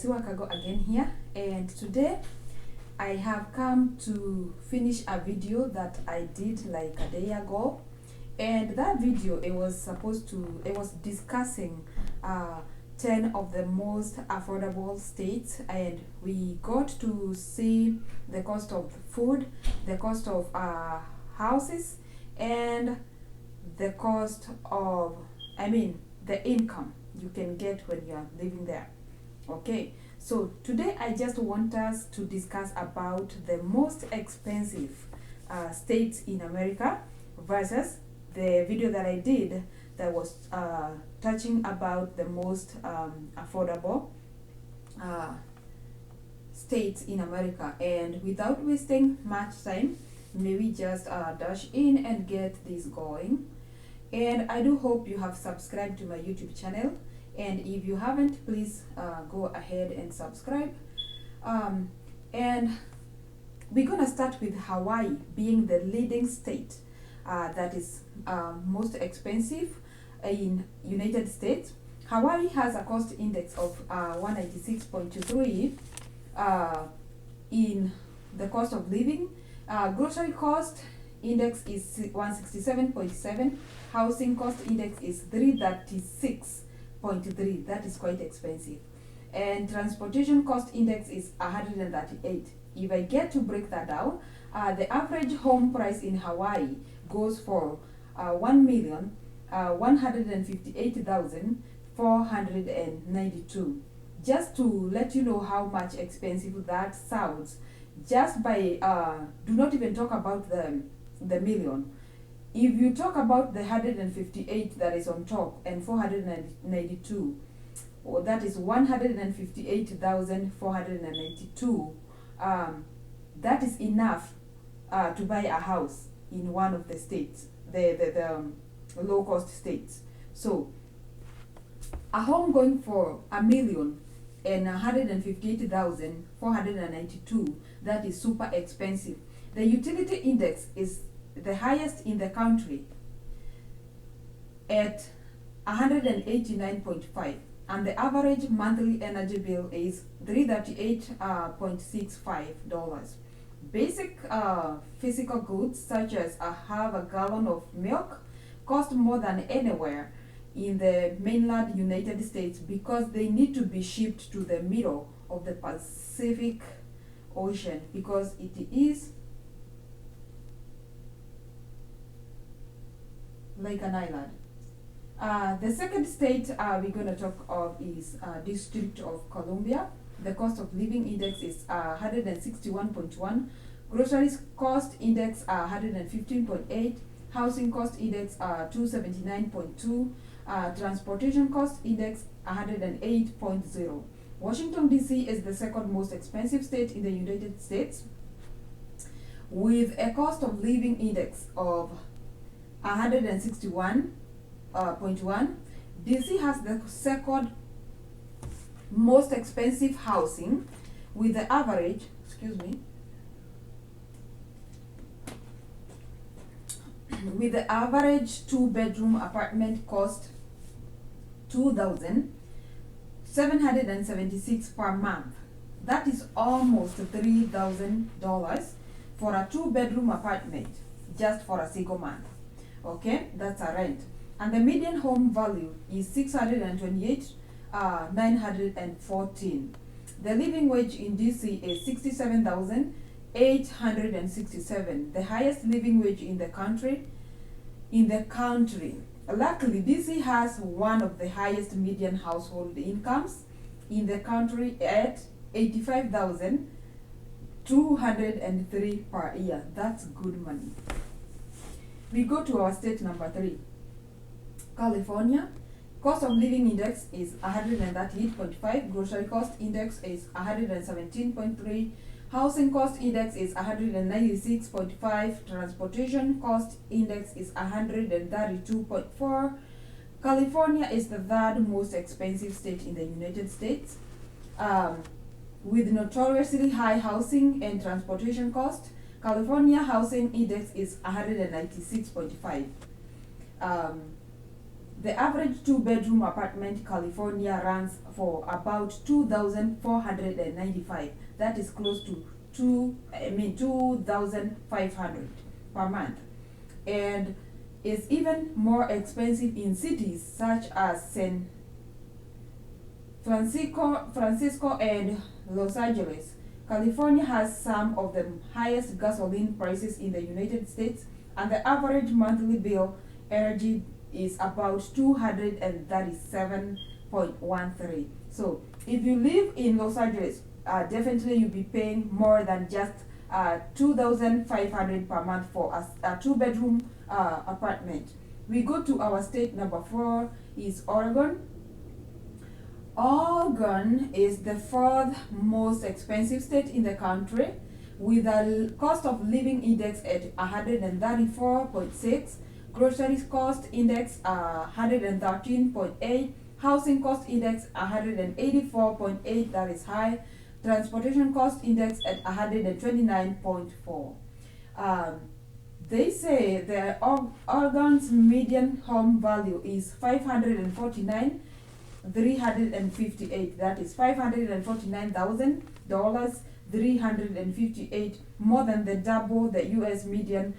Wakago again here, and today I have come to finish a video that I did like a day ago. And that video, it was discussing 10 of the most affordable states, and we got to see the cost of food, the cost of houses, and the cost of, the income you can get when you are living there. Okay, so today I just want us to discuss about the most expensive states in America versus the video that I did that was touching about the most affordable states in America. And without wasting much time, maybe just dash in and get this going. And I do hope you have subscribed to my YouTube channel, and if you haven't, please go ahead and subscribe. And we're gonna start with Hawaii being the leading state that is most expensive in United States. Hawaii has a cost index of 196.23 in the cost of living. Grocery cost index is 167.7. Housing cost index is 336.3. That is quite expensive. And transportation cost index is 138. If I get to break that down, the average home price in Hawaii goes for 1,158,492. Just to let you know how much expensive that sounds, just by do not even talk about the million. If you talk about the 158 that is on top and 492, that is 158,492. That is enough to buy a house in one of the states, the low cost states. So a home going for 1,158,492, that is super expensive. The utility index is the highest in the country at 189.5, and the average monthly energy bill is $338.65. Basic physical goods such as half a gallon of milk cost more than anywhere in the mainland United States because they need to be shipped to the middle of the Pacific Ocean because it is like an island. The second state we're going to talk of is District of Columbia. The cost of living index is 161.1. Groceries cost index 115.8. Housing cost index 279.2. Transportation cost index 108.0. Washington DC is the second most expensive state in the United States with a cost of living index of 161.1. DC has the second most expensive housing with the average, with the average 2-bedroom apartment cost $2,776 per month. That is almost $3,000 for a 2-bedroom apartment just for a single month. Okay, that's a rent. And the median home value is $628,914. The living wage in DC is $67,867, the highest living wage in the country. Luckily, DC has one of the highest median household incomes in the country at $85,203 per year. That's good money. We go to our state number 3, California. Cost of living index is 138.5. Grocery cost index is 117.3. Housing cost index is 196.5. Transportation cost index is 132.4. California is the third most expensive state in the United States, with notoriously high housing and transportation cost. California housing index is 196.5. The average two-bedroom apartment in California runs for about 2,495. That is close to 2,500 per month, and is even more expensive in cities such as San Francisco and Los Angeles. California has some of the highest gasoline prices in the United States, and the average monthly bill energy is about 237.13. So if you live in Los Angeles, definitely you'll be paying more than just 2,500 per month for a two-bedroom apartment. We go to our state number 4 is Oregon. Oregon is the fourth most expensive state in the country, with a cost of living index at 134.6, groceries cost index 113.8, housing cost index 184.8, that is high, transportation cost index at 129.4. They say the Oregon's median home value is 549,358. That is $549,000, 358, more than the double the U.S. median.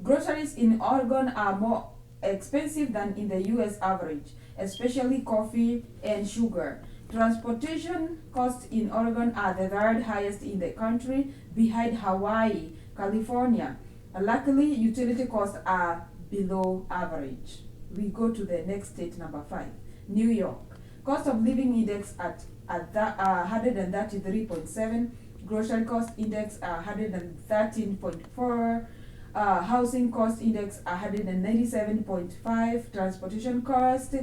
Groceries in Oregon are more expensive than in the U.S. average, especially coffee and sugar. Transportation costs in Oregon are the third highest in the country, behind Hawaii, California. Luckily, utility costs are below average. We go to the next state, number 5, New York. Cost of living index at 133.7, grocery cost index 113.4, housing cost index 197.5, transportation cost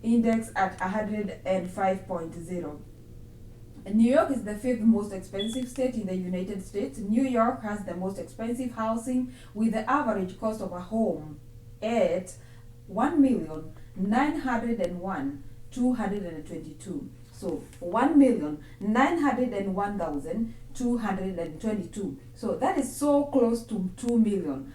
index at 105.0. New York is the fifth most expensive state in the United States. New York has the most expensive housing, with the average cost of a home at $1,901,222. So $1,901,222. So that is so close to $2 million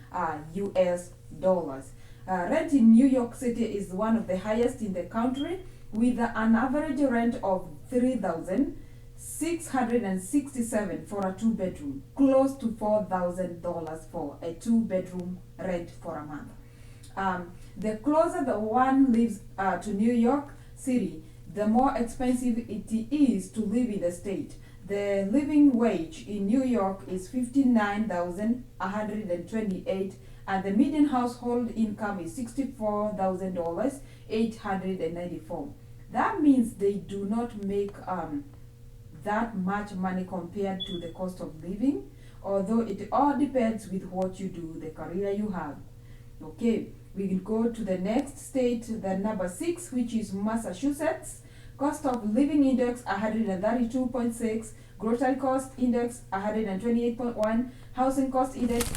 US dollars. Rent in New York City is one of the highest in the country, with an average rent of $3,667 for a two-bedroom, close to $4,000 for a two-bedroom rent for a month. The closer the one lives to New York City, the more expensive it is to live in the state. The living wage in New York is $59,128, and the median household income is $64,894. That means they do not make that much money compared to the cost of living, although it all depends with what you do, the career you have. Okay, we will go to the next state, the number 6, which is Massachusetts. Cost of living index 132.6, grocery cost index 128.1, housing cost index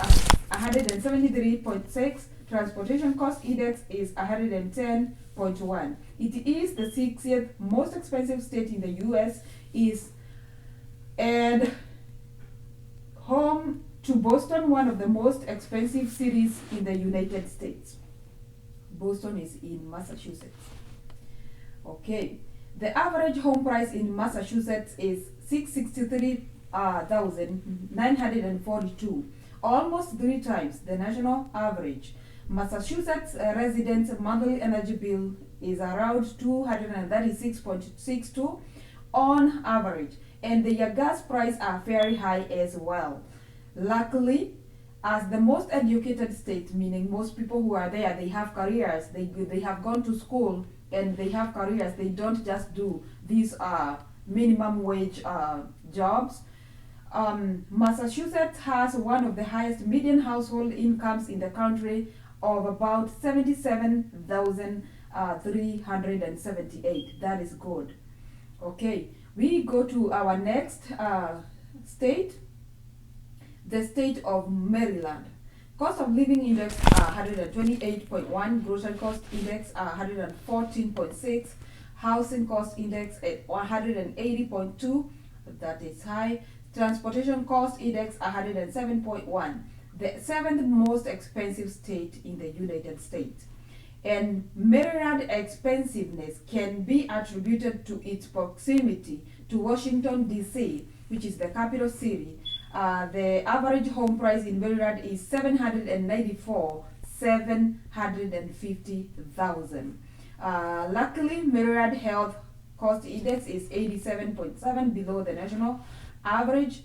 173.6, transportation cost index is 110.1. It is the 60th most expensive state in the US, and home to Boston, one of the most expensive cities in the United States. Boston is in Massachusetts. Okay, the average home price in Massachusetts is $663,942, almost 3 times the national average. Massachusetts residents' monthly energy bill is around $236.62 on average, and their gas prices are very high as well. Luckily, as the most educated state, meaning most people who are there, they have careers, they have gone to school and they have careers, they don't just do these minimum wage jobs. Massachusetts has one of the highest median household incomes in the country of about $77,378. That is good. Okay, we go to our next state, the state of Maryland. Cost of living index 128.1, grocery cost index 114.6, housing cost index at 180.2, that is high, transportation cost index 107.1, the 7th most expensive state in the United States. And Maryland expensiveness can be attributed to its proximity to Washington, D.C., which is the capital city. The average home price in Maryland is $750,000. Luckily, Maryland Health Cost Index is 87.7, below the national average.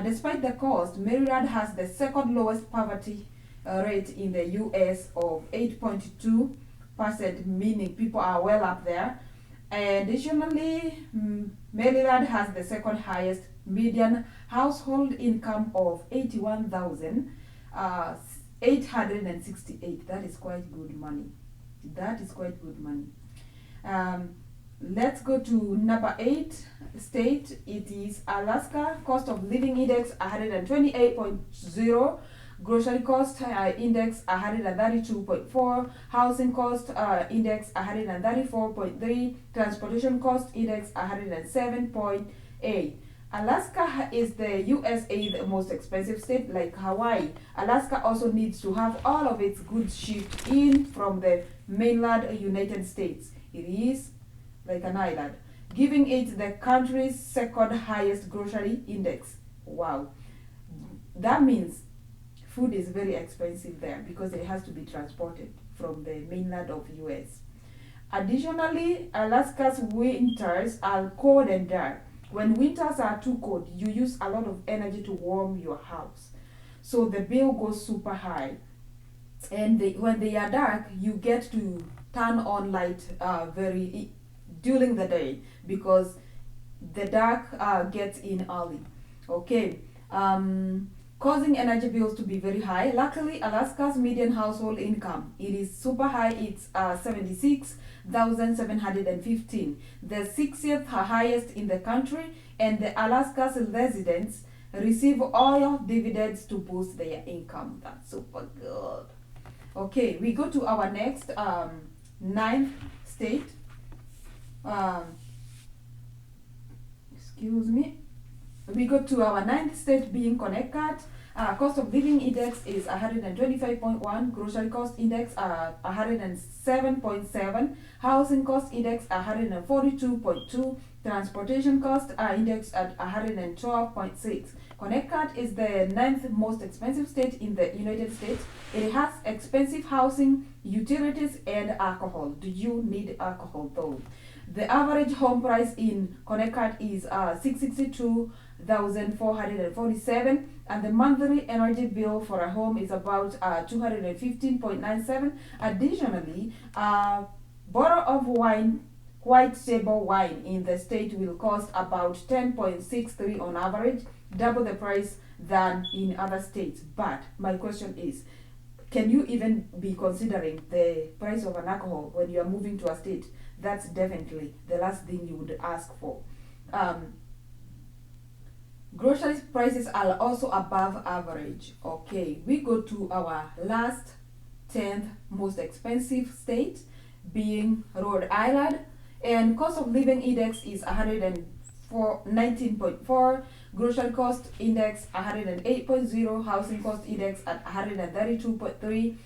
Despite the cost, Maryland has the second lowest poverty rate in the U.S. of 8.2%, meaning people are well up there. Additionally, Maryland has the second highest median household income of $81,868. That is quite good money. That is quite good money. Let's go to number 8 state. It is Alaska. Cost of living index 128.0. Grocery cost index 132.4. Housing cost index 134.3. Transportation cost index 107.8. Alaska is the USA the most expensive state, like Hawaii. Alaska also needs to have all of its goods shipped in from the mainland United States. It is like an island, giving it the country's second highest grocery index. Wow. That means food is very expensive there because it has to be transported from the mainland of US. Additionally, Alaska's winters are cold and dark. When winters are too cold, you use a lot of energy to warm your house. So the bill goes super high. And when they are dark, you get to turn on light during the day because the dark gets in early. Okay. Causing energy bills to be very high. Luckily, Alaska's median household income, it is super high. It's $76,715, the 60th highest in the country, and the Alaska's residents receive oil dividends to boost their income. That's super good. Okay, we go to our next 9th state. Excuse me. We go to our 9th state, being Connecticut. Cost of living index is 125.1. Grocery cost index 107.7. Housing cost index 142.2. Transportation cost index at 112.6. Connecticut is the 9th most expensive state in the United States. It has expensive housing, utilities, and alcohol. Do you need alcohol though? The average home price in Connecticut is $662,447, and the monthly energy bill for a home is about $215.97. Additionally, a bottle of wine, white table wine in the state will cost about $10.63 on average, double the price than in other states. But my question is, can you even be considering the price of an alcohol when you are moving to a state? That's definitely the last thing you would ask for. Grocery prices are also above average. Okay, we go to our last 10th most expensive state, being Rhode Island, and cost of living index is 119.4. Grocery cost index 108.0. Housing cost index at 132.3.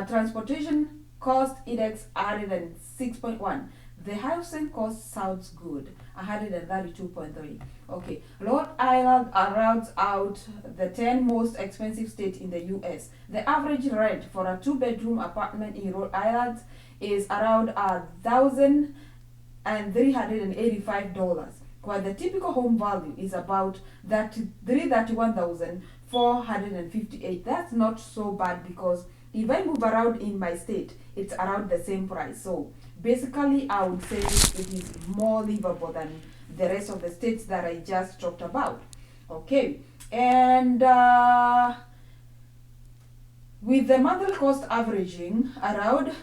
Transportation cost index 106.1. The housing cost sounds good, 132.3. Okay, Rhode Island rounds out the 10 most expensive states in the US. The average rent for a 2-bedroom apartment in Rhode Island is around $1,385, while the typical home value is about $331,458. That's not so bad because if I move around in my state, it's around the same price. So basically, I would say it is more livable than the rest of the states that I just talked about. Okay, and with the monthly cost averaging around,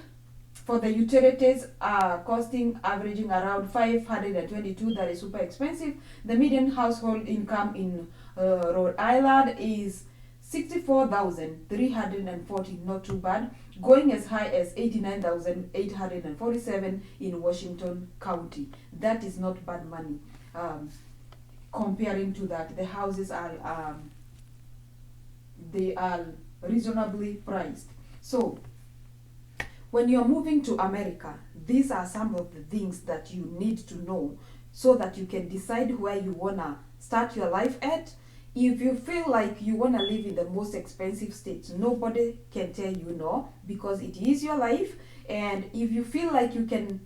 for the utilities costing averaging around $522, that is super expensive. The median household income in Rhode Island is $64,340, not too bad, going as high as $89,847 in Washington County. That is not bad money. Comparing to that, the houses are they are reasonably priced. So when you're moving to America, these are some of the things that you need to know so that you can decide where you wanna start your life at. If you feel like you wanna live in the most expensive state, nobody can tell you no, because it is your life. And if you feel like you can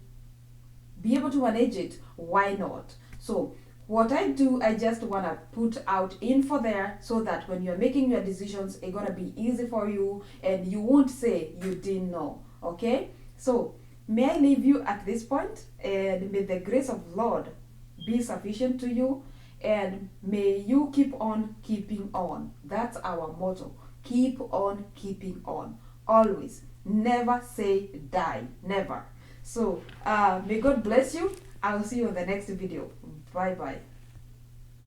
be able to manage it, why not? So what I do, I just wanna put out info there so that when you're making your decisions, it's gonna be easy for you and you won't say you didn't know. Okay, so may I leave you at this point, and may the grace of Lord be sufficient to you, and may you keep on keeping on. That's our motto. Keep on keeping on. Always. Never say die. Never. So may God bless you. I'll see you in the next video. Bye bye.